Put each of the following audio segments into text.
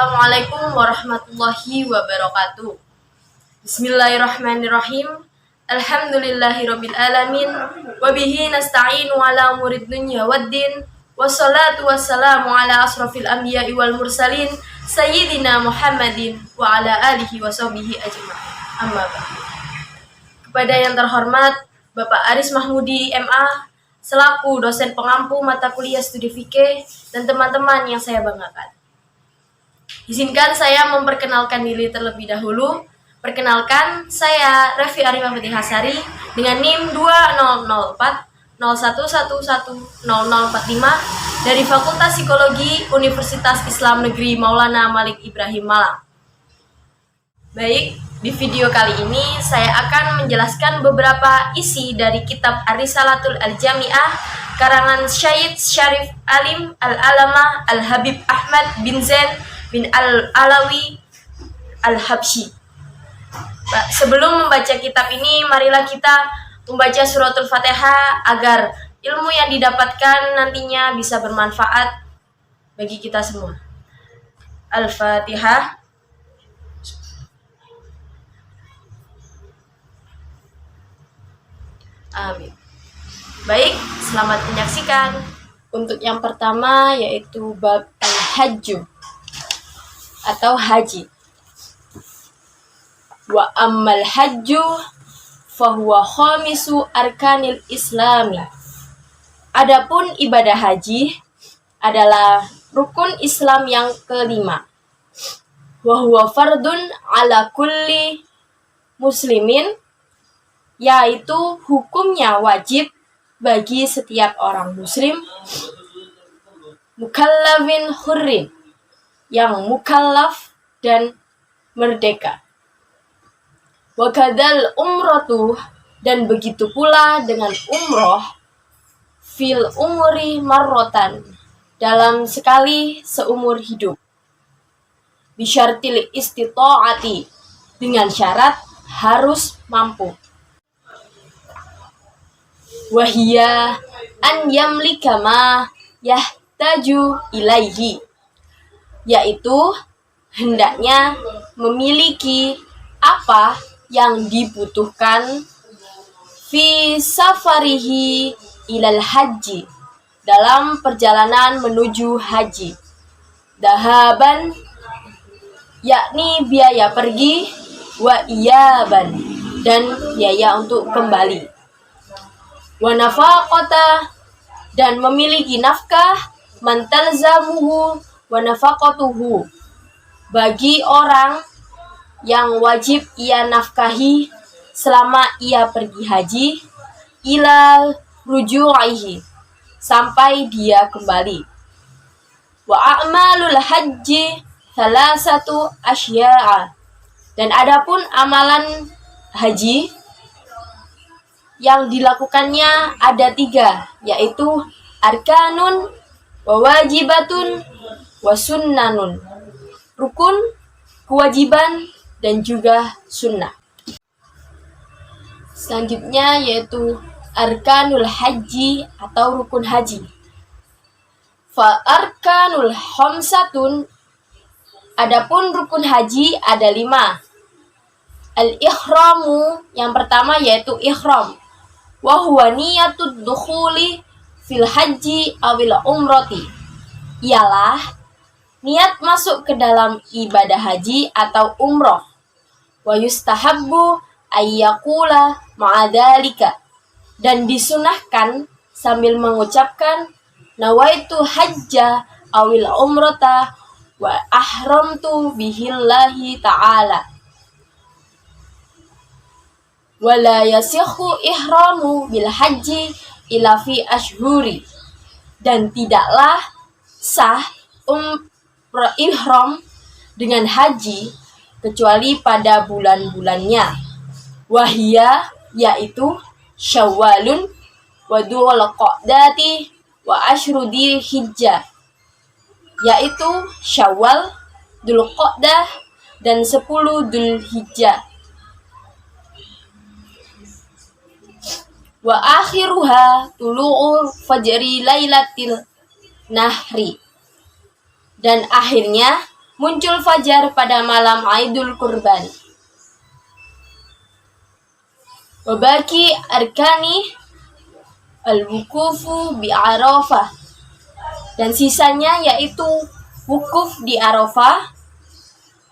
Assalamualaikum warahmatullahi wabarakatuh. Bismillahirrahmanirrahim. Alhamdulillahirabbil alamin wa bihi nasta'inu ala umurid dunya waddin. Wassalatu wassalamu ala asrofil anbiya'i wal mursalin sayyidina Muhammadin wa ala alihi wa sahbihi ajma'in. Amma ba'd. Kepada yang terhormat Bapak Aris Mahmudi MA selaku dosen pengampu mata kuliah studi fikih dan teman-teman yang saya banggakan. Izinkan saya memperkenalkan diri terlebih dahulu. Perkenalkan, saya Revi Arimafati Hasari dengan NIM 2004-0111-0045 dari Fakultas Psikologi Universitas Islam Negeri Maulana Malik Ibrahim Malang. Baik, di video kali ini saya akan menjelaskan beberapa isi dari kitab Ar-Risalatul Al-Jami'ah karangan Syed Syarif Alim Al-Alamah Al-Habib Ahmad bin Zain bin Al-Alawi Al-Habsyi. Sebelum membaca kitab ini, marilah kita membaca suratul Fatihah agar ilmu yang didapatkan nantinya bisa bermanfaat bagi kita semua. Al-Fatihah. Amin. Baik, selamat menyaksikan. Untuk yang pertama yaitu bab al-hajju atau haji. Wa ammal hajju fahuwa khamisu arkanil islami. Adapun ibadah haji adalah rukun Islam yang kelima. Wa huwa fardun ala kulli muslimin, yaitu hukumnya wajib bagi setiap orang muslim mukallafin hurrin, yang mukallaf dan merdeka. Wa kadal umratu, dan begitu pula dengan umroh, fil umuri marrotan, dalam sekali seumur hidup. Bisyartil istita'ati, dengan syarat harus mampu. Wahia an yamlika ma yahtaju ilaihi, yaitu hendaknya memiliki apa yang dibutuhkan fi safarihi ilal haji, dalam perjalanan menuju haji. Dahaban, yakni biaya pergi, wa iyaban, dan biaya untuk kembali. Wa nafaqata, dan memiliki nafkah, man talzamuhu wa nafaqatuhu, bagi orang yang wajib ia nafkahi selama ia pergi haji, ila ruju'ihi, sampai dia kembali. Wa a'malul haji salasatu asya'a, dan adapun amalan haji yang dilakukannya ada 3, yaitu arkanun wa wajibatun wa sunnanun, rukun, kewajiban, dan juga sunnah. Selanjutnya yaitu arkanul haji atau rukun haji. Fa arkanul khamsatun, adapun rukun haji ada 5. Al-ikhramu, yang pertama yaitu ikhram. Wa huwa niyatud dukhuli fil haji awil umrati, ialah niat masuk ke dalam ibadah haji atau umroh. Wa yustahabbu ayyakula ma'adhalika, dan disunahkan sambil mengucapkan nawaitu hajja awil umrata wa ahramtu bihillahi ta'ala. Wa la yasihhu ihramu bil haji ila fi ashhuri, dan tidaklah sah ihram dengan haji kecuali pada bulan-bulannya. Wahia, yaitu Syawalun wa Dzulqa'dati wa asyru Dzulhijjah, yaitu Syawal, Dzulqa'dah, dan 10 Dzulhijjah. Wa akhiruha tulu'u fajri lailatil nahri, dan akhirnya muncul fajar pada malam Aidul Kurban. Wabaki arkani al-wukufu bi Arafah, dan sisanya yaitu wukuf di Arafah,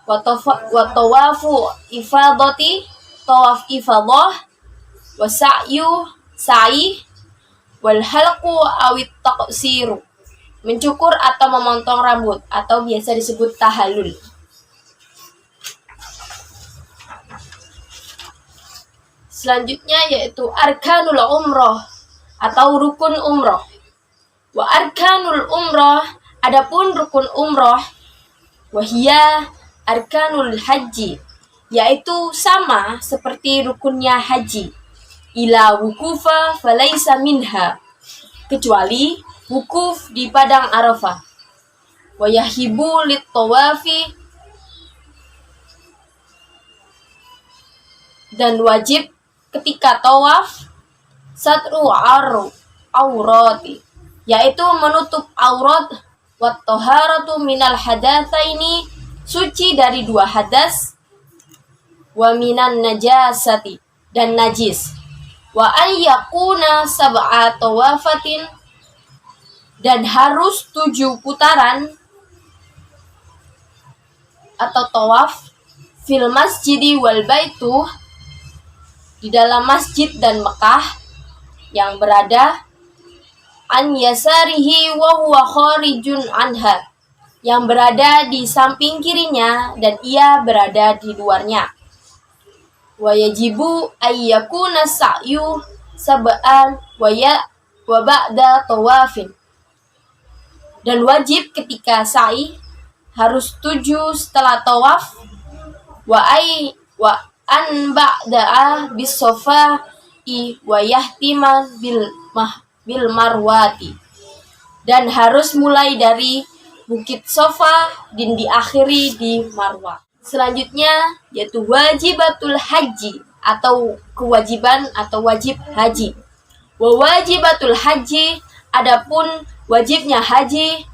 wa tawafu ifadati, tawaf ifadah, wa sa'yu sa'i, wal halqu awit taqsiru, mencukur atau memotong rambut atau biasa disebut tahallul. Selanjutnya yaitu arkanul umroh atau rukun umroh. Wa arkanul umroh, adapun rukun umroh, wahia arkanul haji, yaitu sama seperti rukunnya haji. Ila wukufa falaisa minha, kecuali wukuf di padang Arafah. Wa yahibu lit tawafi, dan wajib ketika tawaf satru aurati, yaitu menutup aurat, wat taharatu minal hadatsaini, suci dari dua hadas, wa minan najasati, dan najis, wa an yakuna sab'a tawafatin, dan harus 7 putaran atau tawaf, fil masjidi wal baitu, di dalam masjid dan Mekah, yang berada an yasarihi wa huwa kharijun anha, yang berada di samping kirinya dan ia berada di luarnya. Wa yajibu ayyakuna sa'yu sab'an wa ba'da tawafin, dan wajib ketika sa'i harus 7 setelah tawaf, wa an ba'da'a bis sofa'i wa yahtiman bil marwati, dan harus mulai dari bukit Sofa dan diakhiri di Marwah. Selanjutnya yaitu wajibatul haji atau kewajiban atau wajib haji. Wa wajibatul haji, adapun wajibnya haji,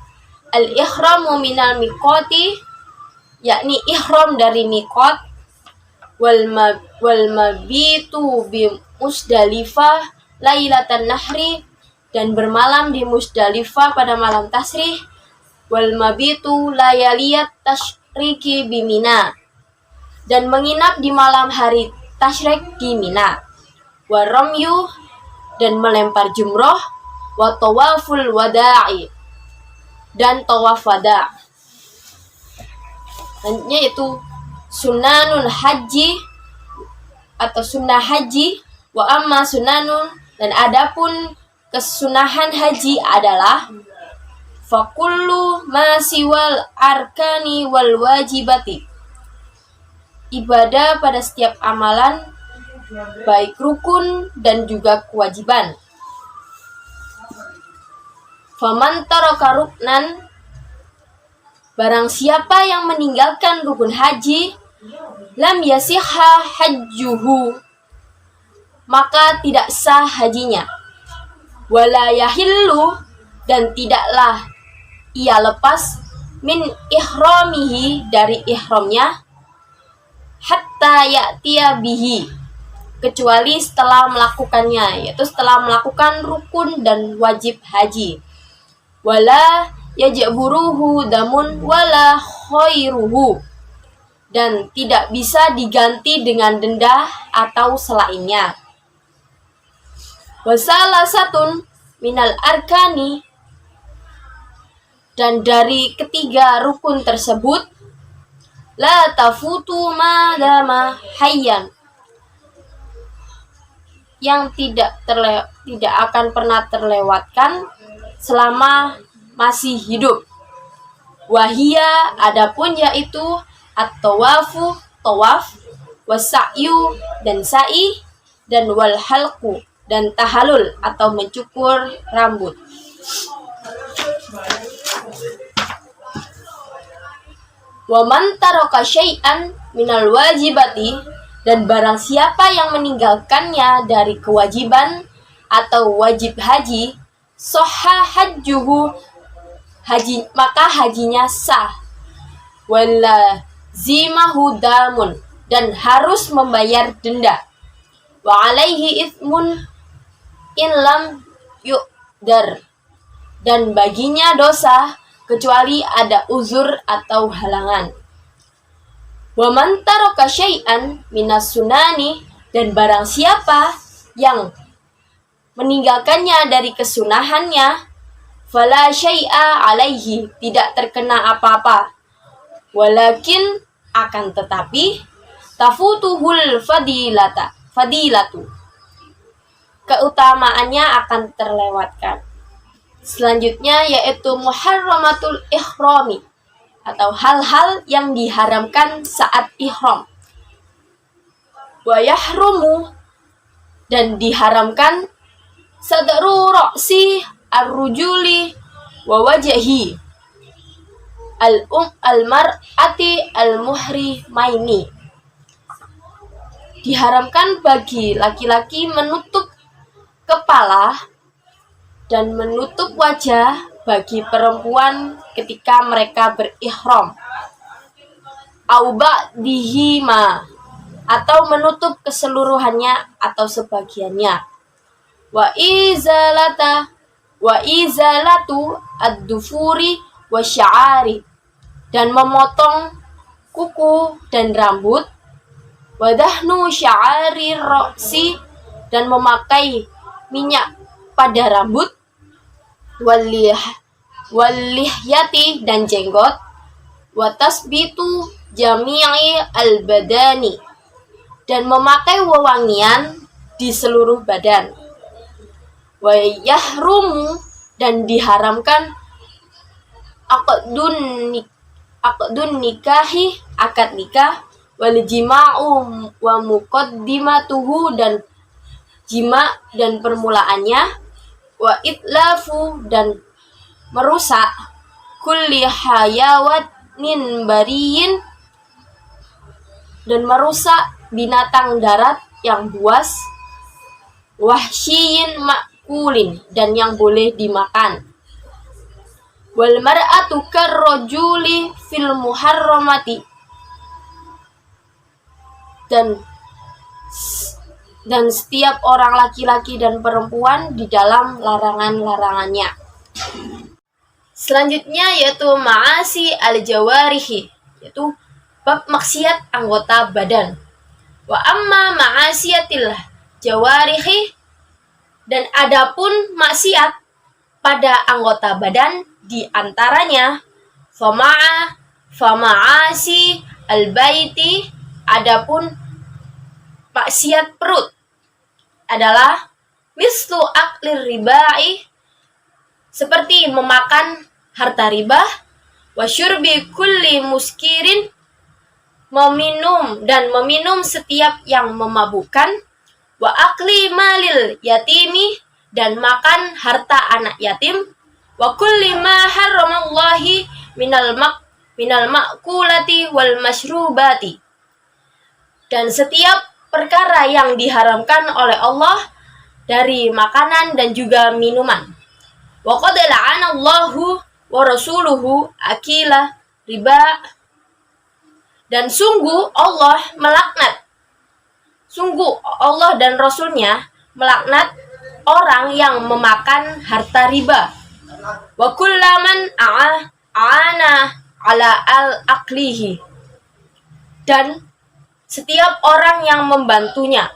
al-ihramu minal miqati, yakni ihram dari miqat, wal mabitu bi Musdalifah lailatan nahri, dan bermalam di Musdalifah pada malam tasrih, wal mabitu layaliyat tasyriki bi Mina, dan menginap di malam hari tasyrik di Mina, wa ramyu, dan melempar jumroh, wa tawaful wada'i, dan tawaf wada'. Selanjutnya itu sunanun haji atau sunnah haji, wa amma sunanun, dan adapun kesunahan haji adalah fakullu ma siwal arkani wal wajibati, ibadah pada setiap amalan baik rukun dan juga kewajiban. Faman taraka ruknan, barang siapa yang meninggalkan rukun haji, lam yasihha hajjuhu, maka tidak sah hajinya. Wala yahillu, dan tidaklah ia lepas, min ihramihi, dari ihramnya, hatta ya'tiya bihi, kecuali setelah melakukannya, yaitu setelah melakukan rukun dan wajib haji. Wala yajburuhu damun wala khairuhu, dan tidak bisa diganti dengan denda atau selainnya. Wasalah satun minal arkani, dan dari ketiga rukun tersebut, la tafutu madama hayyan, yang tidak akan pernah terlewatkan selama masih hidup. Wahia, adapun yaitu at-tawafu, tawaf, wasa'yu, dan sa'i, dan wal halqu, dan tahallul atau mencukur rambut. Wa man taraka syai'an minal wajibati, dan barang siapa yang meninggalkannya dari kewajiban atau wajib haji, sahha hajjuhu, maka hajinya sah. walazimahu damun, dan harus membayar denda. Wa alaihi ithmun in lam yu'dar, dan baginya dosa kecuali ada uzur atau halangan. Wa man taraka syai'an minas sunani, dan barang siapa yang meninggalkannya dari kesunahannya, fala syai'a alaihi, tidak terkena apa-apa. Walakin, akan tetapi, tafutuhul fadilatu, keutamaannya akan terlewatkan. Selanjutnya yaitu muharramatul ihrami, atau hal-hal yang diharamkan saat ihram. Wa yahrumu, dan diharamkan sadru ra'si ar-rujuli wa wajhi al-mar'ati al-muhrimaini. Diharamkan bagi laki-laki menutup kepala dan menutup wajah bagi perempuan ketika mereka berihram. Au ba'dihima, atau menutup keseluruhannya atau sebagiannya. Wa izalatu ad-dufuri wa sya'ari, dan memotong kuku dan rambut. Wa dahnu sya'ari ra'si, dan memakai minyak pada rambut. Walihyati, dan jenggot. Wa tasbitu jami'i al-badani, dan memakai wewangian di seluruh badan. Wa yahrumu, dan diharamkan aqdun nikahi, akad nikah, wal jima'u wa muqaddimatuhu, dan jima dan permulaannya, wa itlafu, dan merusak kulli hayawanin bariyin, dan merusak binatang darat yang buas, wahsyiyin makulin, dan yang boleh dimakan. Wal mar'atu karrajuli fil muharramati, dan setiap orang laki-laki dan perempuan di dalam larangan-larangannya. Selanjutnya yaitu ma'asi al-jawarihi, yaitu bab maksiat anggota badan. Wa amma ma'asiyatil jawarihi, dan adapun maksiat pada anggota badan di antaranya fama'asi al-baiti, adapun maksiat perut adalah mislu aklir ribai, seperti memakan harta riba, wa syurbi kulli muskirin, meminum setiap yang memabukkan, wa akli malil yatimi, dan makan harta anak yatim, wa kulli ma harramallahi minal ma'kulati wal masyrubati, dan setiap perkara yang diharamkan oleh Allah dari makanan dan juga minuman. Wa qad la'anallahu wa rasuluhu akila riba, dan sungguh Allah dan Rasulnya melaknat orang yang memakan harta riba. Wa kullaman a'ana ala al-aklihi, dan setiap orang yang membantunya.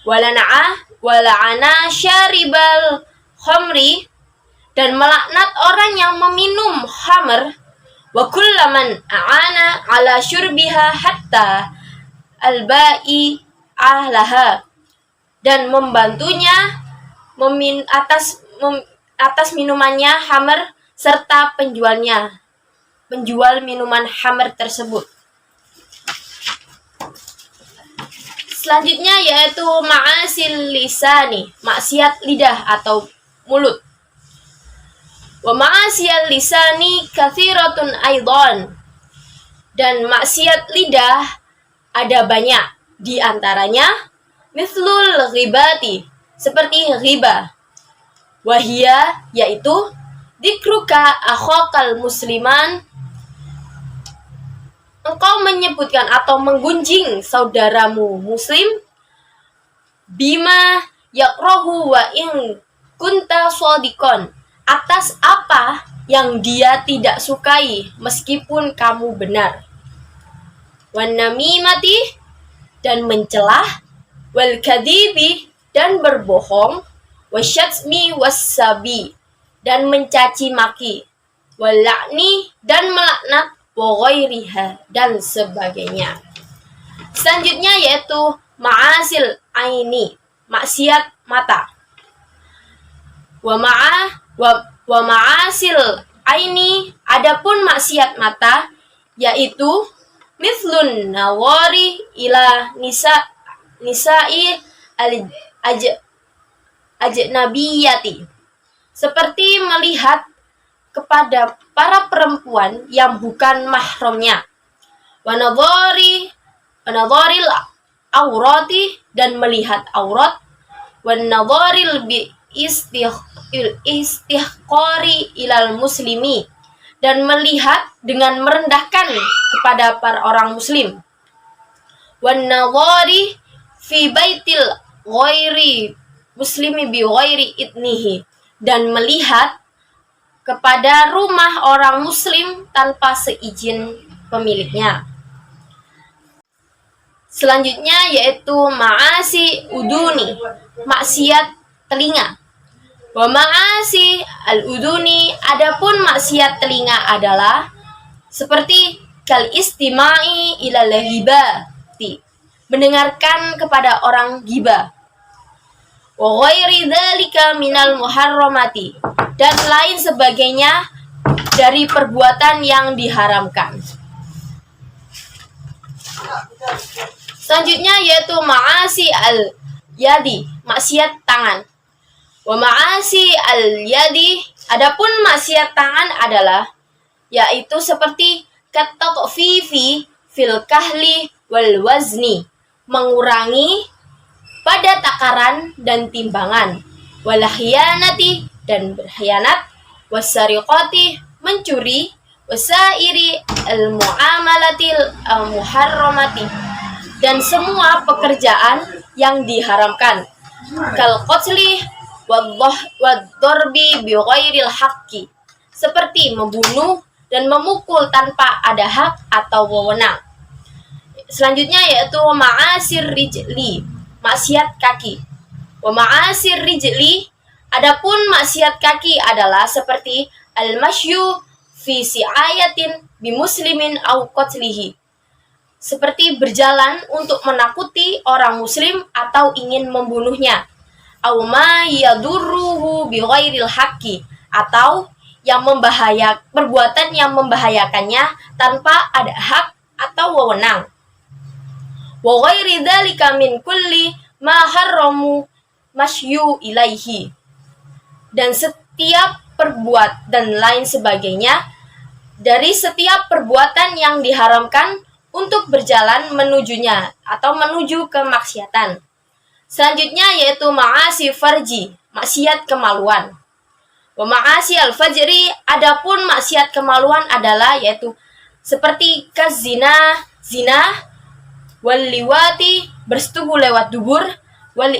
Wala'ana syaribal khamri, dan melaknat orang yang meminum khamr. Wa kullaman a'ana ala syurbiha hatta al-ba'i ahlaha, dan membantunya atas minumannya khamr serta penjual minuman khamr tersebut. Selanjutnya yaitu ma'asil lisani, maksiat lidah atau mulut. Wa ma'asiyal lisani kathiratun aidan, dan maksiat lidah ada banyak, di antaranya mithlul ghibati, seperti ghibah. Wahia, yaitu dikruka akhokal musliman, engkau menyebutkan atau menggunjing saudaramu muslim bima yakrahu wa in kunta shadiqan, atas apa yang dia tidak sukai meskipun kamu benar. Wan namimati, dan mencelah, wal kadhibi, dan berbohong, wasyatmi wassabi, dan mencaci maki, wal la'ni, dan melaknat, wa ghairiha, dan sebagainya. Selanjutnya yaitu ma'asil aini, maksiat mata. Wa ma'asil aini, adapun maksiat mata yaitu mithlun nawari ila nisa'i ajnabiyati, seperti melihat kepada para perempuan yang bukan mahramnya. Wa nadharil aurati, dan melihat aurat. Wa nadharil bi istihqari ilal muslimi, dan melihat dengan merendahkan kepada para orang muslim. Wan nadhari fi baitil ghairi muslimi bi ghairi idnihi, dan melihat kepada rumah orang muslim tanpa seizin pemiliknya. Selanjutnya yaitu ma'asi uduni, maksiat telinga. Wa ma'asi al-uduni, adapun maksiat telinga adalah seperti kal istima'i ila lahibati, mendengarkan kepada orang gibah. Wa ghairi dzalika minal muharramati, dan lain sebagainya dari perbuatan yang diharamkan. Selanjutnya yaitu ma'asi al-yadi, maksiat tangan. Wa ma'asi al-yadi, adapun maksiat tangan adalah yaitu seperti katatfifi fil kahli wal wazni, mengurangi pada takaran dan timbangan, wal khiyanati, dan berkhianat, wasariqati, mencuri, wasairi al muamalatil muharramati, dan semua pekerjaan yang diharamkan, kal qatli wad-darbi bi ghairil haqqi, seperti membunuh dan memukul tanpa ada hak atau wewenang. Selanjutnya yaitu ma'asir rijli, maksiat kaki. Wa ma'asir rijli, adapun maksiat kaki adalah seperti al-masyu fi si'ayatin bi muslimin au qatlihi, seperti berjalan untuk menakuti orang muslim atau ingin membunuhnya. Au ma yadurruhu bi ghairil haqqi, atau yang perbuatan yang membahayakannya tanpa ada hak atau wewenang. Wa ghairi dzalika min kulli ma harramu masyu ilaihi, dan setiap dan lain sebagainya dari setiap perbuatan yang diharamkan untuk berjalan menujunya atau menuju kemaksiatan. Selanjutnya yaitu ma'asi farji, maksiat kemaluan. Wa ma'asi al-fajri, adapun maksiat kemaluan adalah yaitu seperti zina, wal liwati, bersetubuh lewat dubur, wal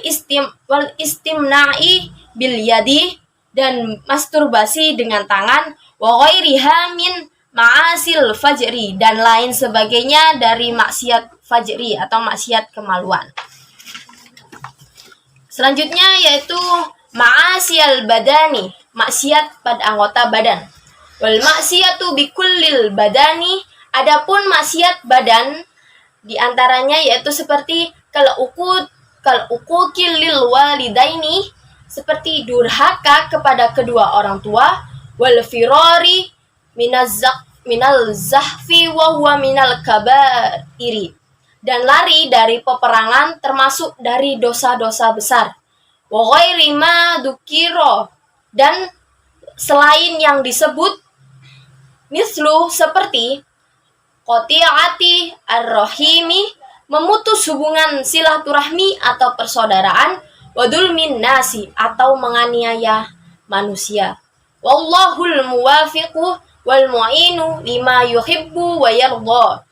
istimna'i bil yadi, dan masturbasi dengan tangan, wa ghairiha min ma'asil fajri, dan lain sebagainya dari maksiat fajri atau maksiat kemaluan. Selanjutnya yaitu ma'asiyal badani, maksiat pada anggota badan. Wal maksiatu bikullil badani, adapun maksiat badan diantaranya yaitu seperti kal uquqil lil walidaini, seperti durhaka kepada kedua orang tua, wal firari minal zahfi wa huwa minal kabairi, dan lari dari peperangan termasuk dari dosa-dosa besar. Wa ghairi ma dzukira, dan selain yang disebut, mislu seperti qati'ati ar-rahimi, memutus hubungan silaturahmi atau persaudaraan, wa dzulmin nasi, atau menganiaya manusia. Wallahul muwafiqu wal mu'inu lima yuhibbu wa yarda,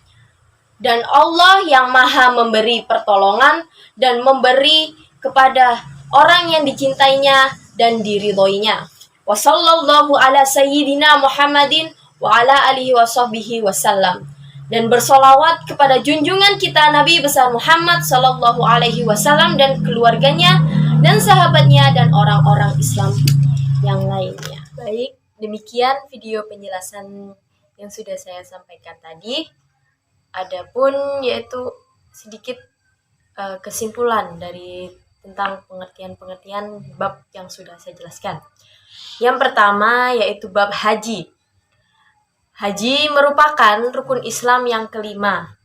Dan Allah yang maha memberi pertolongan dan memberi kepada orang yang dicintainya dan diridhoinya. Wa sallallahu ala sayyidina Muhammadin wa ala alihi wa sahbihi wasallam. Dan bersolawat kepada junjungan kita Nabi besar Muhammad sallallahu alaihi wasallam dan keluarganya dan sahabatnya dan orang-orang Islam yang lainnya. Baik, demikian video penjelasan yang sudah saya sampaikan tadi. Adapun yaitu sedikit kesimpulan dari tentang pengertian-pengertian bab yang sudah saya jelaskan. Yang pertama yaitu bab haji. Haji merupakan rukun Islam yang kelima.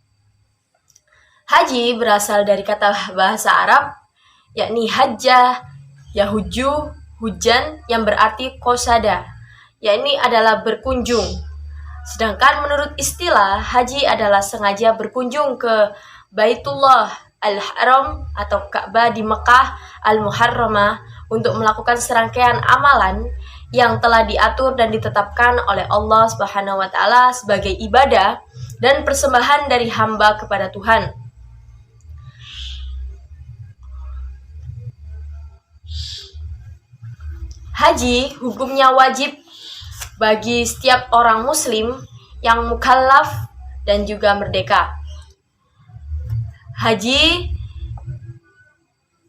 Haji berasal dari kata bahasa Arab, yakni hajjah, yahuju, hujan, yang berarti qasada, yakni adalah berkunjung. Sedangkan menurut istilah, haji adalah sengaja berkunjung ke Baitullah Al-Haram atau Ka'bah di Mekah Al-Muharramah untuk melakukan serangkaian amalan yang telah diatur dan ditetapkan oleh Allah Subhanahu wa taala sebagai ibadah dan persembahan dari hamba kepada Tuhan. Haji hukumnya wajib bagi setiap orang muslim yang mukallaf dan juga merdeka. Haji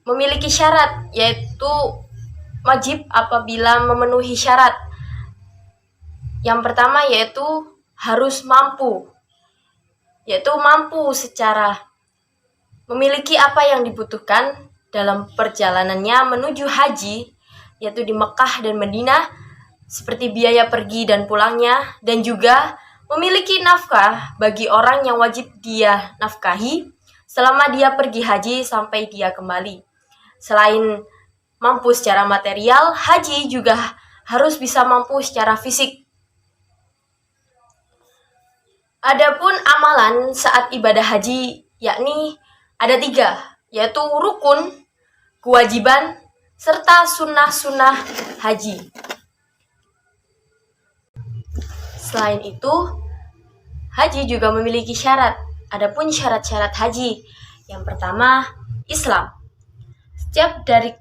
memiliki syarat, yaitu wajib apabila memenuhi syarat. Yang pertama yaitu harus mampu, yaitu mampu secara memiliki apa yang dibutuhkan dalam perjalanannya menuju haji, yaitu di Mekah dan Madinah, seperti biaya pergi dan pulangnya, dan juga memiliki nafkah bagi orang yang wajib dia nafkahi selama dia pergi haji sampai dia kembali. Selain mampu secara material, haji juga harus bisa mampu secara fisik. Adapun amalan saat ibadah haji yakni ada 3, yaitu rukun, kewajiban, serta sunnah-sunnah haji. Selain itu, haji juga memiliki syarat. Adapun syarat-syarat haji, yang pertama, Islam. Setiap dari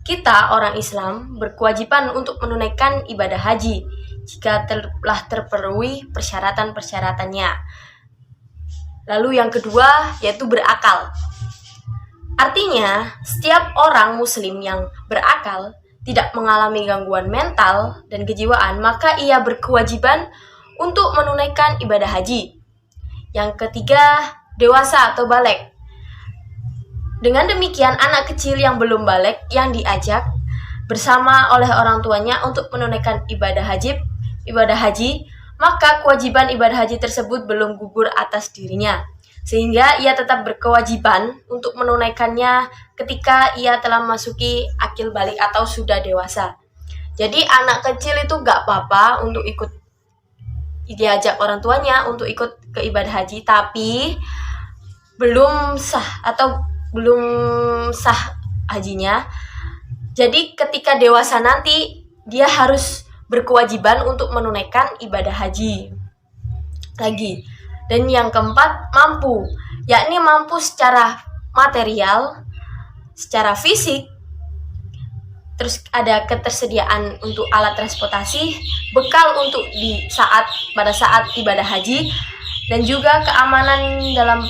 kita orang Islam berkewajiban untuk menunaikan ibadah haji jika telah terpenuhi persyaratan-persyaratannya. Lalu yang kedua yaitu berakal. Artinya, setiap orang muslim yang berakal tidak mengalami gangguan mental dan kejiwaan, maka ia berkewajiban untuk menunaikan ibadah haji. Yang ketiga, dewasa atau baligh. Dengan demikian, anak kecil yang belum baligh yang diajak bersama oleh orang tuanya untuk menunaikan ibadah haji, maka kewajiban ibadah haji tersebut belum gugur atas dirinya, sehingga ia tetap berkewajiban untuk menunaikannya ketika ia telah memasuki akil baligh atau sudah dewasa. Jadi anak kecil itu gak apa-apa untuk ikut, diajak orang tuanya untuk ikut ke ibadah haji, tapi belum sah hajinya. Jadi ketika dewasa nanti dia harus berkewajiban untuk menunaikan ibadah haji lagi. Dan yang keempat, mampu, yakni mampu secara material, secara fisik. Terus ada ketersediaan untuk alat transportasi, bekal untuk pada saat ibadah haji, dan juga keamanan dalam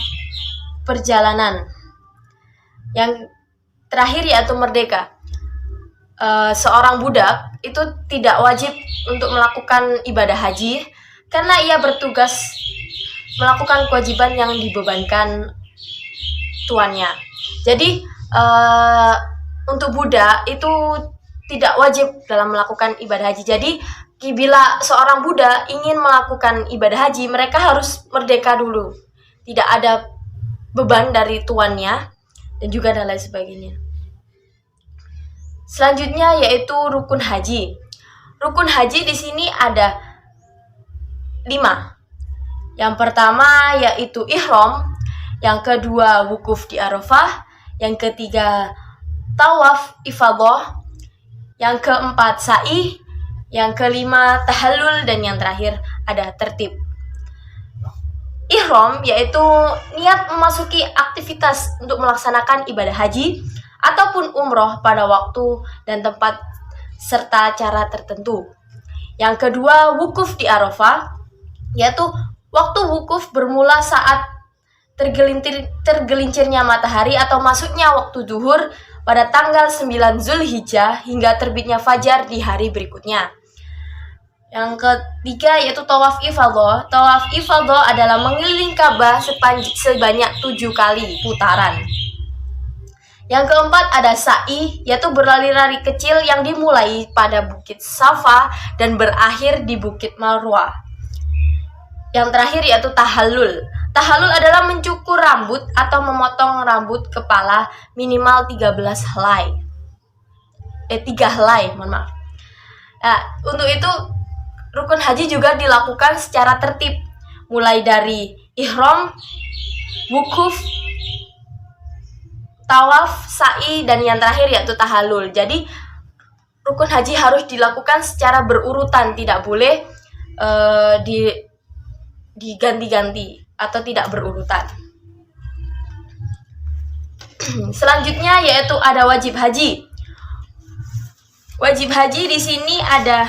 perjalanan. Yang terakhir yaitu merdeka. Seorang budak itu tidak wajib untuk melakukan ibadah haji karena ia bertugas melakukan kewajiban yang dibebankan tuannya. Jadi untuk budak itu tidak wajib dalam melakukan ibadah haji. Jadi bila seorang budak ingin melakukan ibadah haji, mereka harus merdeka dulu. Tidak ada beban dari tuannya dan juga dan lain sebagainya. Selanjutnya yaitu rukun haji. Rukun haji di sini ada 5. Yang pertama yaitu ihram, yang kedua wukuf di Arafah, yang ketiga tawaf ifadah, yang keempat sa'i, yang kelima tahallul, dan yang terakhir ada tertib. ihram yaitu niat memasuki aktivitas untuk melaksanakan ibadah haji ataupun umroh pada waktu dan tempat serta cara tertentu. Yang kedua, wukuf di Arafah, yaitu waktu wukuf bermula saat tergelincirnya matahari atau masuknya waktu zuhur pada tanggal 9 Zulhijjah hingga terbitnya fajar di hari berikutnya. Yang ketiga yaitu tawaf ifadah. Tawaf ifadah adalah mengelilingi Ka'bah sebanyak 7 kali putaran. Yang keempat ada sa'i, yaitu berlari-lari kecil yang dimulai pada Bukit Safa dan berakhir di Bukit Marwah. Yang terakhir yaitu tahallul. Tahallul adalah mencukur rambut atau memotong rambut kepala minimal 3 helai, mohon maaf. Nah, untuk itu rukun haji juga dilakukan secara tertib, mulai dari ihram, wukuf, tawaf, sa'i, dan yang terakhir yaitu tahallul. Jadi rukun haji harus dilakukan secara berurutan, tidak boleh diganti-ganti atau tidak berurutan. Selanjutnya yaitu ada wajib haji. Wajib haji di sini ada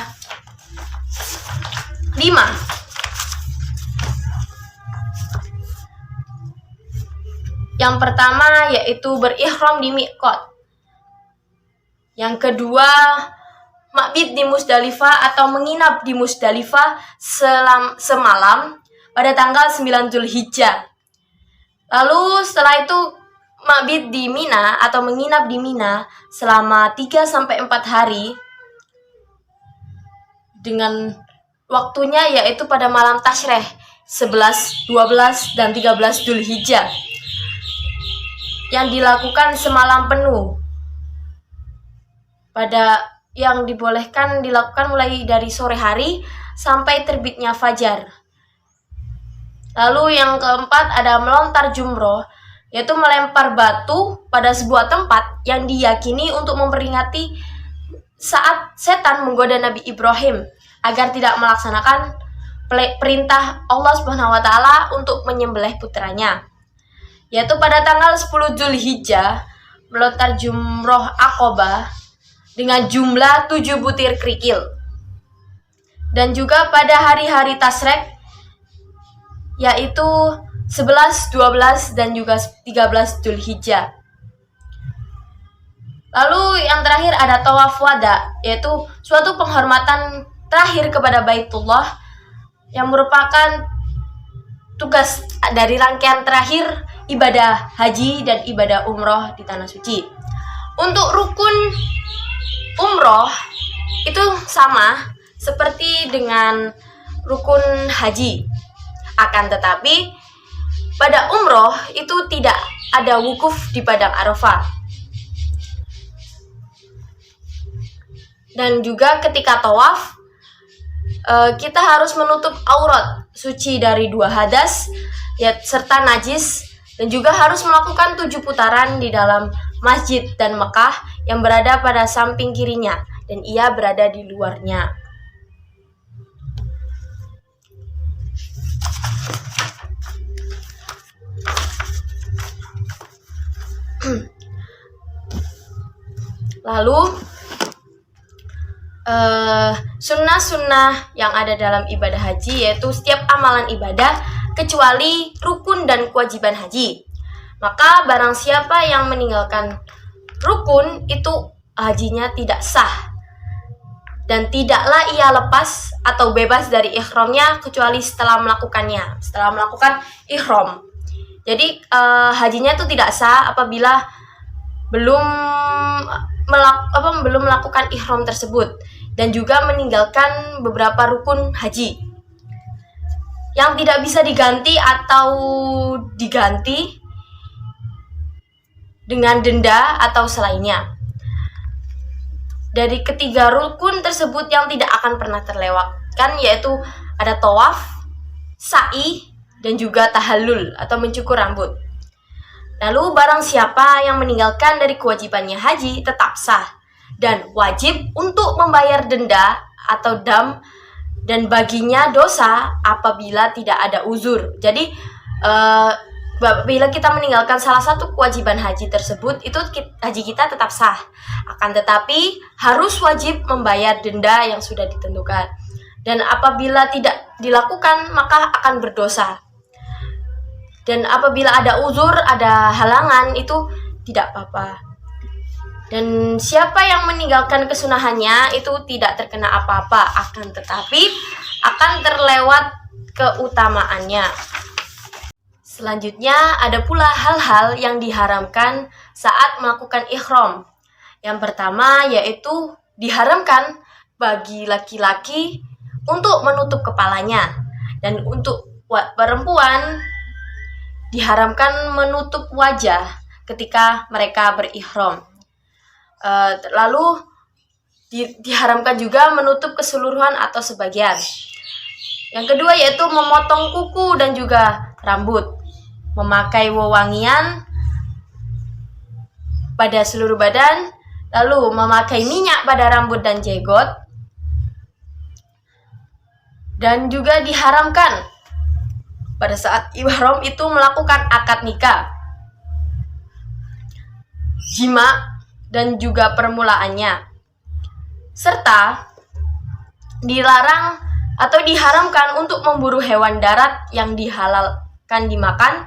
5. Yang pertama yaitu berihram di miqat. Yang kedua, mabit di Musdalifah atau menginap di Musdalifah semalam pada tanggal 9 Zulhijjah. Lalu setelah itu mabit di Mina atau menginap di Mina selama 3-4 hari dengan waktunya yaitu pada malam Tashreh 11, 12, dan 13 Zulhijjah yang dilakukan semalam penuh. Yang dibolehkan dilakukan mulai dari sore hari sampai terbitnya fajar. Lalu yang keempat ada melontar jumroh, yaitu melempar batu pada sebuah tempat yang diyakini untuk memperingati saat setan menggoda Nabi Ibrahim agar tidak melaksanakan perintah Allah Subhanahu wa taala untuk menyembelih putranya. Yaitu pada tanggal 10 Zulhijjah melontar jumroh Aqabah dengan jumlah 7 butir kerikil. Dan juga pada hari-hari Tasyrik yaitu 11, 12, dan juga 13 Zulhijjah. Lalu yang terakhir ada tawaf wada, yaitu suatu penghormatan terakhir kepada Baitullah yang merupakan tugas dari rangkaian terakhir ibadah haji dan ibadah umroh di Tanah Suci. Untuk rukun umroh itu sama seperti dengan rukun haji. Akan tetapi pada umroh itu tidak ada wukuf di padang Arafah. Dan juga ketika tawaf kita harus menutup aurat suci dari 2 hadas serta najis, dan juga harus melakukan 7 putaran di dalam masjid dan Mekah yang berada pada samping kirinya dan ia berada di luarnya. Lalu sunnah-sunnah yang ada dalam ibadah haji yaitu setiap amalan ibadah kecuali rukun dan kewajiban haji. Maka barang siapa yang meninggalkan rukun itu hajinya tidak sah dan tidaklah ia lepas atau bebas dari ihramnya kecuali setelah melakukan ihram. Jadi hajinya itu tidak sah apabila belum melakukan ihram tersebut dan juga meninggalkan beberapa rukun haji yang tidak bisa diganti atau diganti dengan denda atau selainnya. Dari ketiga rukun tersebut yang tidak akan pernah terlewatkan yaitu ada tawaf, sa'i, dan juga tahallul atau mencukur rambut. Lalu barang siapa yang meninggalkan dari kewajibannya haji tetap sah dan wajib untuk membayar denda atau dam dan baginya dosa apabila tidak ada uzur. Jadi bila kita meninggalkan salah satu kewajiban haji tersebut, itu haji kita tetap sah. Akan tetapi harus wajib membayar denda yang sudah ditentukan. Dan apabila tidak dilakukan, maka akan berdosa. Dan apabila ada uzur, ada halangan, itu tidak apa-apa. Dan siapa yang meninggalkan kesunahannya itu tidak terkena apa-apa, akan tetapi akan terlewat keutamaannya. Selanjutnya ada pula hal-hal yang diharamkan saat melakukan ihram. Yang pertama yaitu diharamkan bagi laki-laki untuk menutup kepalanya, dan untuk perempuan diharamkan menutup wajah ketika mereka berihram. Lalu diharamkan juga menutup keseluruhan atau sebagian. Yang kedua yaitu memotong kuku dan juga rambut, memakai wewangian pada seluruh badan, lalu memakai minyak pada rambut dan jenggot, dan juga diharamkan pada saat ihram itu melakukan akad nikah, jima, dan juga permulaannya, serta dilarang atau diharamkan untuk memburu hewan darat yang dihalalkan dimakan.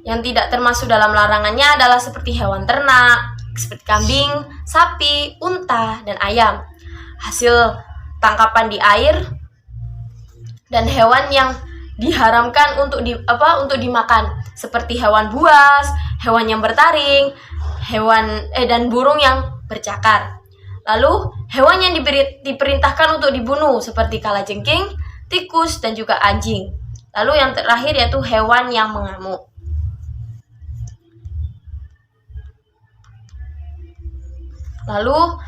Yang tidak termasuk dalam larangannya adalah seperti hewan ternak, seperti kambing, sapi, unta, dan ayam, hasil tangkapan di air, dan hewan yang diharamkan untuk dimakan seperti hewan buas, hewan yang bertaring, dan burung yang bercakar. Lalu hewan yang diperintahkan untuk dibunuh seperti kalajengking, tikus, dan juga anjing. Lalu yang terakhir yaitu hewan yang mengamuk. Lalu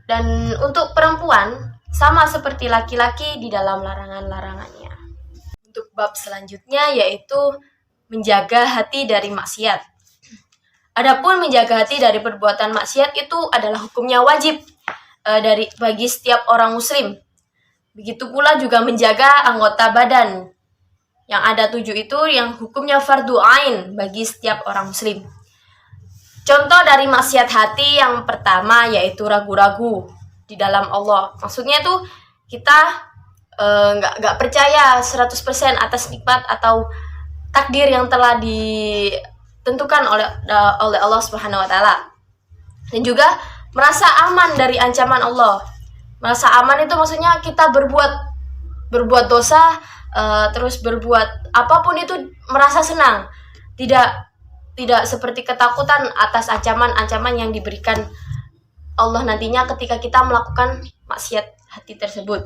dan untuk perempuan sama seperti laki-laki di dalam larangan-larangannya. Untuk bab selanjutnya yaitu menjaga hati dari maksiat. Adapun menjaga hati dari perbuatan maksiat itu adalah hukumnya wajib bagi setiap orang muslim. Begitu pula juga menjaga anggota badan. Yang ada 7 itu yang hukumnya fardu ain bagi setiap orang muslim. Contoh dari maksiat hati yang pertama yaitu ragu-ragu di dalam Allah. Maksudnya itu kita nggak percaya 100% atas nikmat atau takdir yang telah ditentukan oleh Allah Subhanahu wa taala. Dan juga merasa aman dari ancaman Allah. Merasa aman itu maksudnya kita berbuat dosa, terus berbuat apapun itu merasa senang. Tidak seperti ketakutan atas ancaman-ancaman yang diberikan Allah nantinya ketika kita melakukan maksiat hati tersebut.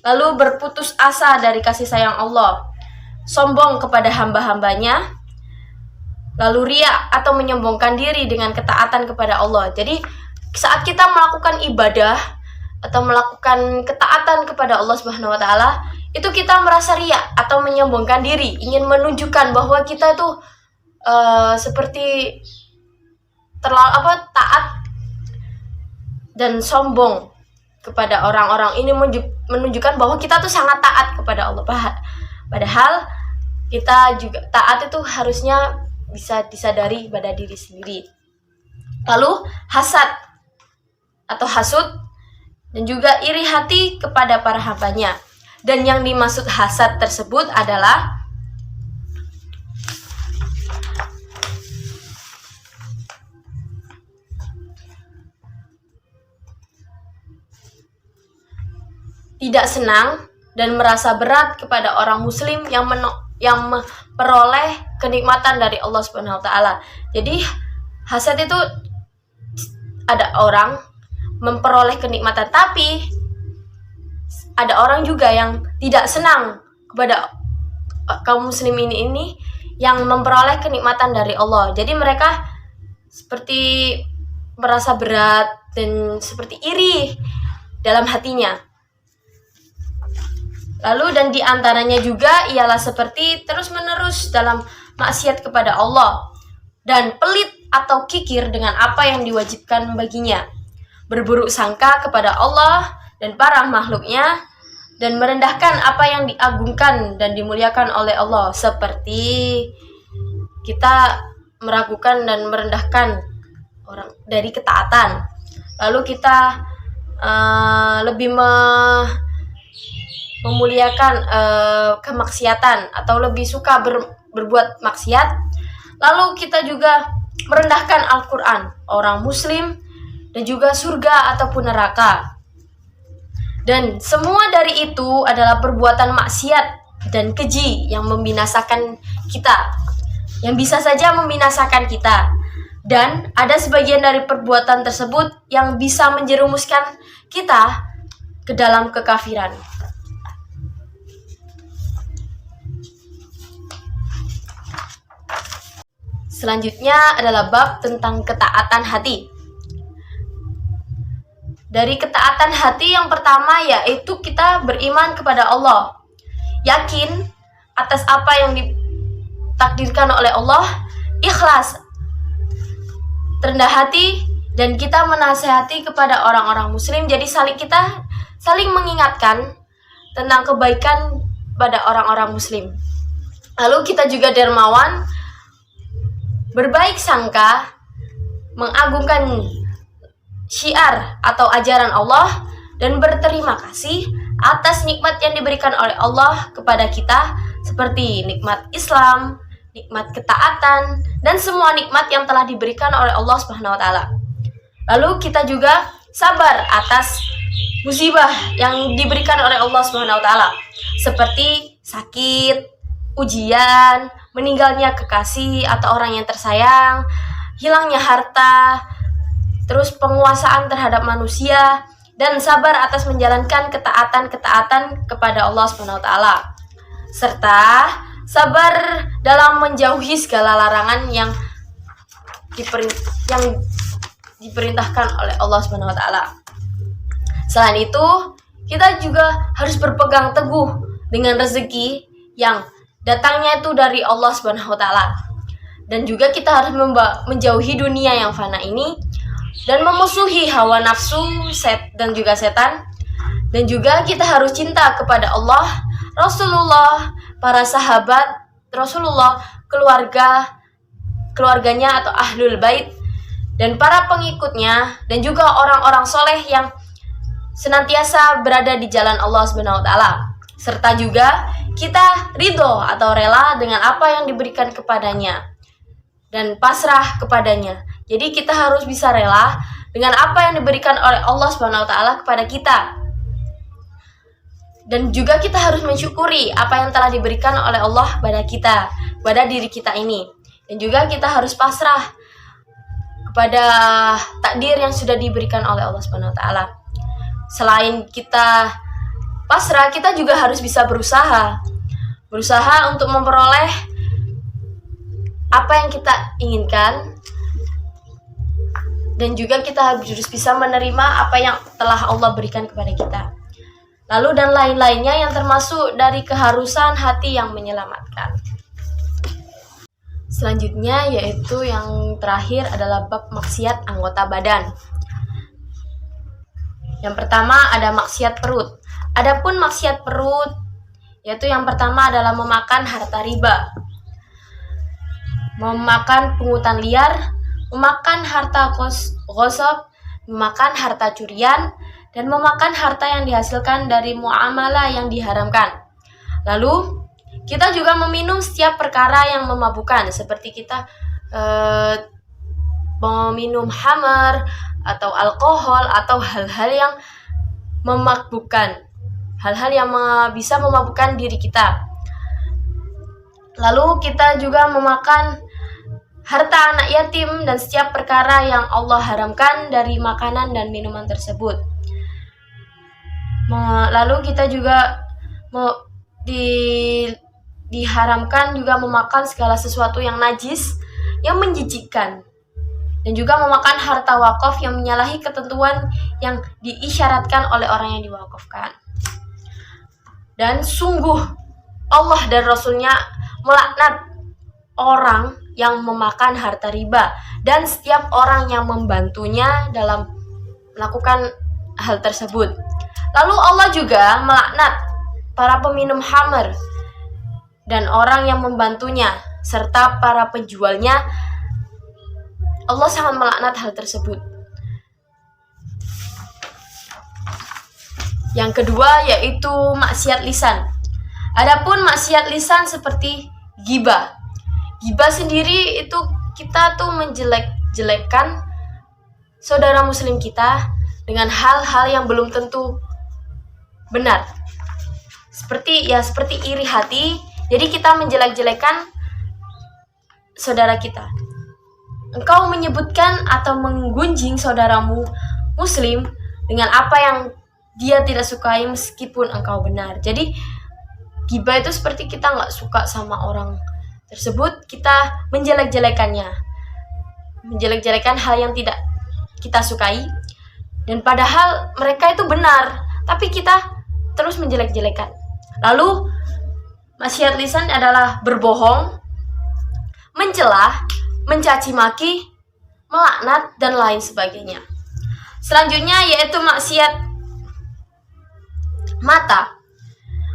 Lalu berputus asa dari kasih sayang Allah, sombong kepada hamba-hambanya, lalu riya atau menyombongkan diri dengan ketaatan kepada Allah. Jadi saat kita melakukan ibadah atau melakukan ketaatan kepada Allah Subhanahu wa taala, itu kita merasa riya atau menyombongkan diri, ingin menunjukkan bahwa kita itu seperti terlalu taat dan sombong kepada orang-orang. Ini menunjukkan bahwa kita tuh sangat taat kepada Allah. Padahal kita juga taat itu harusnya bisa disadari pada diri sendiri. Lalu hasad atau hasud dan juga iri hati kepada para hambanya. Dan yang dimaksud hasad tersebut adalah tidak senang dan merasa berat kepada orang muslim yang memperoleh kenikmatan dari Allah Subhanahu wa taala. Jadi hasad itu ada orang memperoleh kenikmatan, tapi ada orang juga yang tidak senang kepada kaum muslimin ini yang memperoleh kenikmatan dari Allah. Jadi mereka seperti merasa berat dan seperti iri dalam hatinya. Lalu dan diantaranya juga ialah seperti terus-menerus dalam maksiat kepada Allah dan pelit atau kikir dengan apa yang diwajibkan baginya, berburuk sangka kepada Allah dan para makhluknya, dan merendahkan apa yang diagungkan dan dimuliakan oleh Allah, seperti kita meragukan dan merendahkan orang dari ketaatan. Lalu kita lebih memuliakan kemaksiatan atau lebih suka berbuat maksiat. Lalu kita juga merendahkan Al-Quran, orang muslim, dan juga surga ataupun neraka. Dan semua dari itu adalah perbuatan maksiat dan keji yang membinasakan kita, yang bisa saja membinasakan kita. Dan ada sebagian dari perbuatan tersebut yang bisa menjerumuskan kita ke dalam kekafiran. Selanjutnya adalah bab tentang ketaatan hati. Dari ketaatan hati yang pertama yaitu kita beriman kepada Allah, yakin atas apa yang ditakdirkan oleh Allah, ikhlas, rendah hati, dan kita menasihati kepada orang-orang muslim. Jadi kita saling mengingatkan tentang kebaikan pada orang-orang muslim. Lalu kita juga dermawan, berbaik sangka, mengagungkan syiar atau ajaran Allah, dan berterima kasih atas nikmat yang diberikan oleh Allah kepada kita, seperti nikmat Islam, nikmat ketaatan, dan semua nikmat yang telah diberikan oleh Allah Subhanahu wa taala. Lalu kita juga sabar atas musibah yang diberikan oleh Allah Subhanahu wa taala, seperti sakit, ujian, meninggalnya kekasih atau orang yang tersayang, hilangnya harta, terus penguasaan terhadap manusia, dan sabar atas menjalankan ketaatan kepada Allah Subhanahu wa taala. Serta sabar dalam menjauhi segala larangan yang diperintahkan oleh Allah Subhanahu wa taala. Selain itu, kita juga harus berpegang teguh dengan rezeki yang datangnya itu dari Allah Subhanahu wa taala. Dan juga kita harus menjauhi dunia yang fana ini dan memusuhi hawa nafsu dan juga setan. Dan juga kita harus cinta kepada Allah, Rasulullah, para sahabat Rasulullah, keluarganya atau ahlul bait, dan para pengikutnya, dan juga orang-orang soleh yang senantiasa berada di jalan Allah Subhanahu wa taala. Serta juga kita ridho atau rela dengan apa yang diberikan kepadanya dan pasrah kepadanya. Jadi kita harus bisa rela dengan apa yang diberikan oleh Allah Subhanahu wa taala kepada kita. Dan juga kita harus mensyukuri apa yang telah diberikan oleh Allah pada kita, pada diri kita ini. Dan juga kita harus pasrah kepada takdir yang sudah diberikan oleh Allah Subhanahu wa taala. Selain kita pasrah, kita juga harus bisa berusaha untuk memperoleh apa yang kita inginkan, dan juga kita harus bisa menerima apa yang telah Allah berikan kepada kita. Lalu dan lain-lainnya yang termasuk dari keharusan hati yang menyelamatkan. Selanjutnya yaitu yang terakhir adalah bab maksiat anggota badan. Yang pertama ada maksiat perut. Adapun maksiat perut yaitu yang pertama adalah memakan harta riba, memakan pungutan liar, memakan harta ghosab, memakan harta curian, dan memakan harta yang dihasilkan dari muamalah yang diharamkan. Lalu kita juga meminum setiap perkara yang memabukkan, seperti kita meminum khamar atau alkohol atau hal-hal yang memabukkan, hal-hal yang bisa memabukkan diri kita. Lalu kita juga memakan harta anak yatim dan setiap perkara yang Allah haramkan dari makanan dan minuman tersebut. Lalu kita juga diharamkan juga memakan segala sesuatu yang najis, yang menjijikkan, dan juga memakan harta wakaf yang menyalahi ketentuan yang diisyaratkan oleh orang yang diwakafkan. Dan sungguh Allah dan Rasulnya melaknat orang yang memakan harta riba dan setiap orang yang membantunya dalam melakukan hal tersebut. Lalu Allah juga melaknat para peminum khamr, dan orang yang membantunya, serta para penjualnya. Allah sangat melaknat hal tersebut. Yang kedua yaitu maksiat lisan. Adapun maksiat lisan seperti ghibah. Ghibah sendiri itu kita tuh menjelek-jelekan saudara muslim kita dengan hal-hal yang belum tentu benar. Seperti iri hati. Jadi kita menjelek-jelekan saudara kita. Engkau menyebutkan atau menggunjing saudaramu muslim dengan apa yang dia tidak sukai meskipun engkau benar. Jadi ghibah itu seperti kita nggak suka sama orang tersebut, kita menjelek-jelekannya, menjelek-jelekan hal yang tidak kita sukai, dan padahal mereka itu benar, tapi kita terus menjelek-jelekan. Lalu maksiat lisan adalah berbohong, mencela, mencaci maki, melaknat, dan lain sebagainya. Selanjutnya yaitu maksiat mata.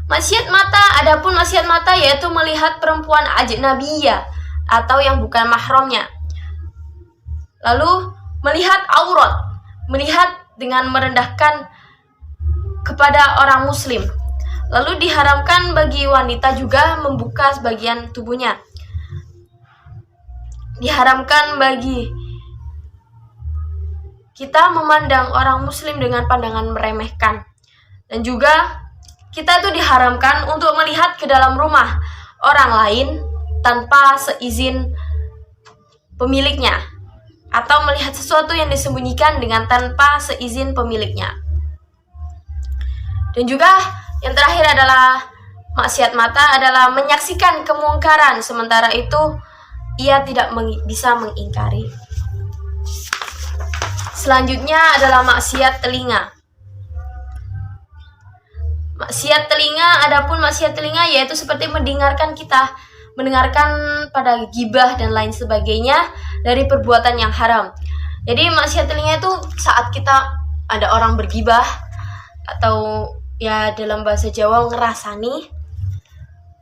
Maksiat mata, adapun maksiat mata yaitu melihat perempuan ajnabiyah atau yang bukan mahramnya. Lalu melihat aurat, melihat dengan merendahkan kepada orang muslim. Lalu diharamkan bagi wanita juga membuka sebagian tubuhnya. Diharamkan bagi kita memandang orang muslim dengan pandangan meremehkan. Dan juga kita itu diharamkan untuk melihat ke dalam rumah orang lain tanpa seizin pemiliknya, atau melihat sesuatu yang disembunyikan dengan tanpa seizin pemiliknya. Dan juga yang terakhir adalah maksiat mata adalah menyaksikan kemungkaran, sementara itu ia tidak bisa mengingkari. Selanjutnya adalah maksiat telinga. Maksiat telinga, adapun maksiat telinga yaitu seperti mendengarkan pada ghibah dan lain sebagainya dari perbuatan yang haram. Jadi maksiat telinga itu saat kita ada orang berghibah atau dalam bahasa Jawa ngerasani,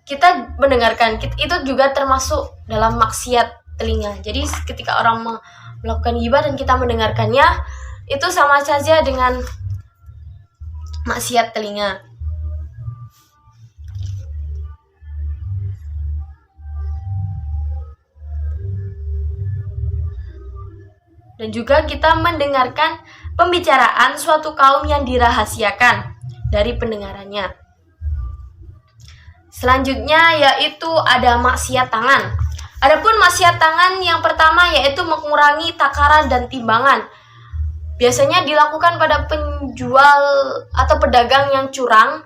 kita mendengarkan, itu juga termasuk dalam maksiat telinga. Jadi ketika orang melakukan ghibah dan kita mendengarkannya, itu sama saja dengan maksiat telinga. Dan juga kita mendengarkan pembicaraan suatu kaum yang dirahasiakan dari pendengarannya. Selanjutnya yaitu ada maksiat tangan. Adapun maksiat tangan yang pertama yaitu mengurangi takaran dan timbangan. Biasanya dilakukan pada penjual atau pedagang yang curang.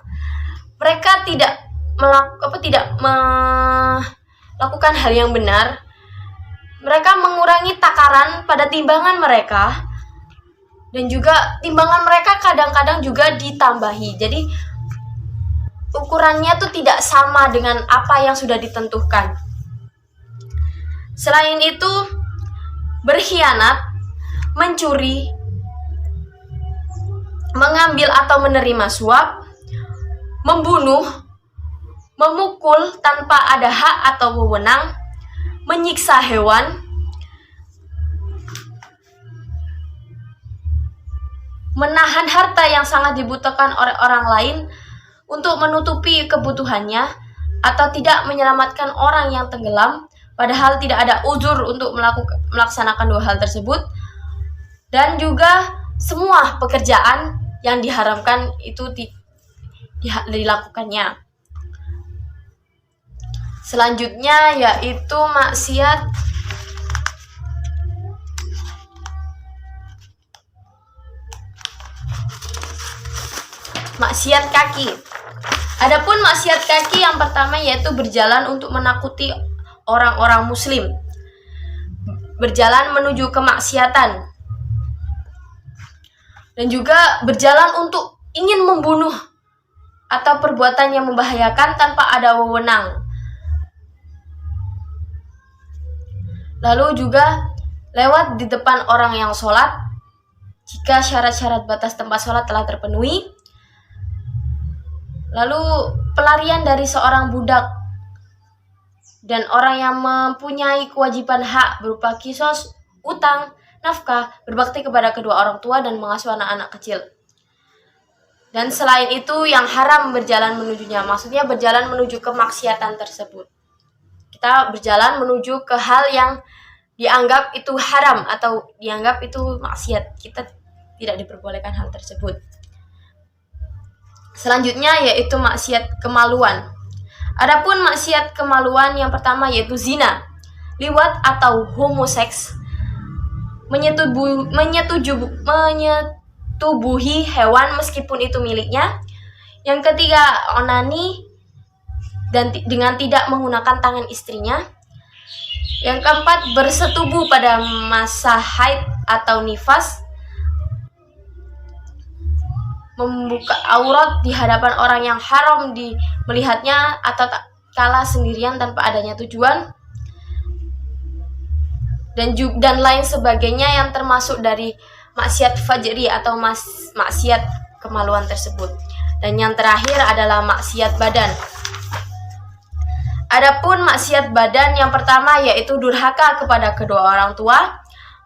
Mereka tidak melakukan hal yang benar. Mereka mengurangi takaran pada timbangan mereka, dan juga timbangan mereka kadang-kadang juga ditambahi. Jadi ukurannya tuh tidak sama dengan apa yang sudah ditentukan. Selain itu, berkhianat, mencuri, mengambil atau menerima suap, membunuh, memukul tanpa ada hak atau wewenang, menyiksa hewan, menahan harta yang sangat dibutuhkan oleh orang lain untuk menutupi kebutuhannya, atau tidak menyelamatkan orang yang tenggelam padahal tidak ada uzur untuk melaksanakan dua hal tersebut. Dan juga semua pekerjaan yang diharamkan itu dilakukannya. Selanjutnya yaitu maksiat kaki. Adapun maksiat kaki yang pertama yaitu berjalan untuk menakuti orang-orang muslim, berjalan menuju kemaksiatan, dan juga berjalan untuk ingin membunuh atau perbuatan yang membahayakan tanpa ada wewenang. Lalu juga lewat di depan orang yang sholat jika syarat-syarat batas tempat sholat telah terpenuhi. Lalu pelarian dari seorang budak dan orang yang mempunyai kewajiban hak berupa kisos, utang, nafkah, berbakti kepada kedua orang tua dan mengasuh anak-anak kecil. Dan selain itu yang haram berjalan menujunya, maksudnya berjalan menuju kemaksiatan tersebut. Kita berjalan menuju ke hal yang dianggap itu haram atau dianggap itu maksiat. Kita tidak diperbolehkan hal tersebut. Selanjutnya yaitu maksiat kemaluan. Adapun maksiat kemaluan yang pertama yaitu zina, liwat atau homoseks, menyetubuhi hewan meskipun itu miliknya. Yang ketiga, onani dan dengan tidak menggunakan tangan istrinya. Yang keempat, bersetubuh pada masa haid atau nifas, membuka aurat di hadapan orang yang haram melihatnya atau tak kala sendirian tanpa adanya tujuan, dan lain sebagainya yang termasuk dari maksiat fajri atau maksiat kemaluan tersebut. Dan yang terakhir adalah maksiat badan. Adapun maksiat badan yang pertama yaitu durhaka kepada kedua orang tua,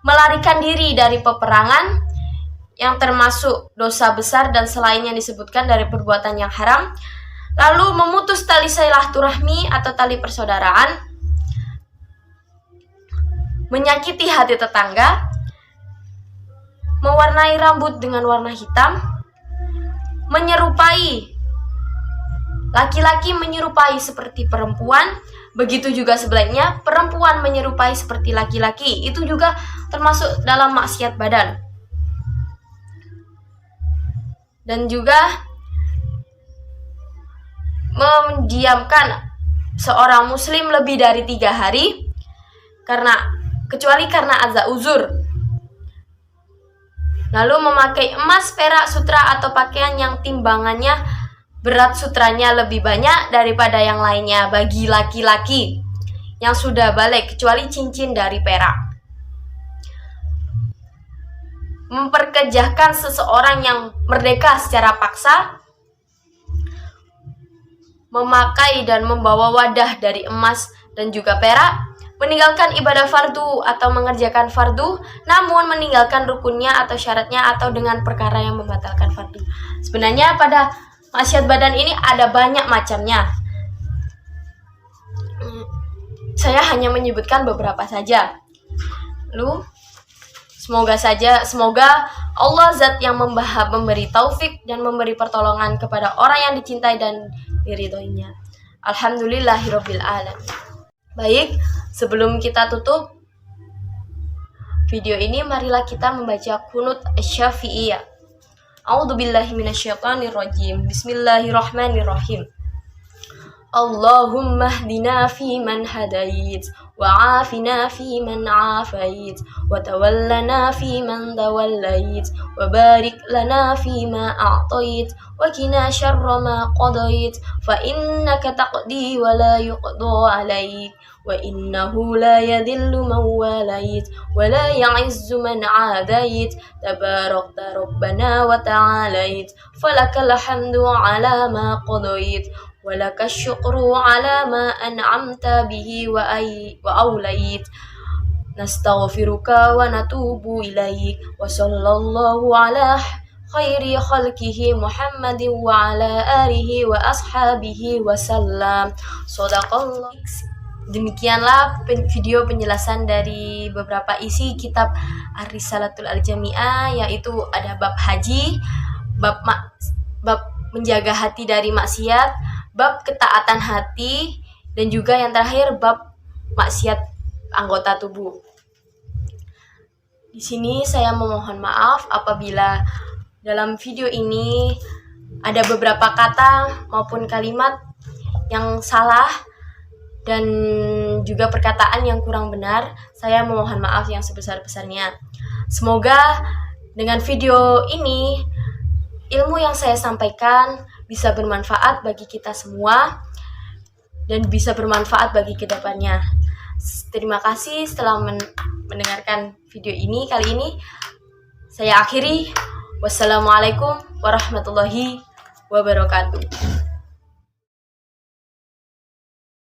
melarikan diri dari peperangan yang termasuk dosa besar dan selainnya disebutkan dari perbuatan yang haram, lalu memutus tali silaturahmi atau tali persaudaraan, menyakiti hati tetangga, mewarnai rambut dengan warna hitam, menyerupai laki-laki menyerupai seperti perempuan, begitu juga sebaliknya perempuan menyerupai seperti laki-laki, itu juga termasuk dalam maksiat badan. Dan juga mendiamkan seorang muslim lebih dari 3 hari kecuali karena azza uzur. Lalu memakai emas, perak, sutra atau pakaian yang timbangannya berat sutranya lebih banyak daripada yang lainnya bagi laki-laki yang sudah balik, kecuali cincin dari perak. Memperkerjakan seseorang yang merdeka secara paksa, memakai dan membawa wadah dari emas dan juga perak, meninggalkan ibadah fardu atau mengerjakan fardu namun meninggalkan rukunnya atau syaratnya atau dengan perkara yang membatalkan fardu. Sebenarnya pada maksiat badan ini ada banyak macamnya. Saya hanya menyebutkan beberapa saja. Lalu Semoga Allah zat yang memberi taufik dan memberi pertolongan kepada orang yang dicintai dan diridhoinya. Alhamdulillahirabbil alamin. Baik, sebelum kita tutup video ini, marilah kita membaca kunut asy-syafi'iyah. A'udzubillahi minasyaitonirrajim. Bismillahirrahmanirrahim. Allahumma hdina fi man hadait, wa afina fi man afait, wa tawallana fi man tawallait, wa barik lana fi ma a'tait, wa qina syarra ma qadait, fa innaka taqdi wa la yuqda alaik, wa innahu la yadhillu man walait, wa la ya'izzu man adait, tabarakta rabbana wa ta'alait, falakal hamdu ala ma qadait, ولك الشكر على ما أنعمت به وأوليت نستغفرك ونتوب إليك وصلى الله على خير خلقه محمد وعلى آله وأصحابه وسلم صدق الله. Demikianlah video penjelasan dari beberapa isi kitab Ar-Risalatul Al-Jami'ah, yaitu ada bab haji, bab menjaga hati dari maksiat, bab ketaatan hati, dan juga yang terakhir bab maksiat anggota tubuh. Di sini saya memohon maaf apabila dalam video ini ada beberapa kata maupun kalimat yang salah dan juga perkataan yang kurang benar. Saya memohon maaf yang sebesar-besarnya. Semoga dengan video ini ilmu yang saya sampaikan bisa bermanfaat bagi kita semua dan bisa bermanfaat bagi kedepannya. Terima kasih setelah mendengarkan video ini kali ini. Saya akhiri. Wassalamualaikum warahmatullahi wabarakatuh.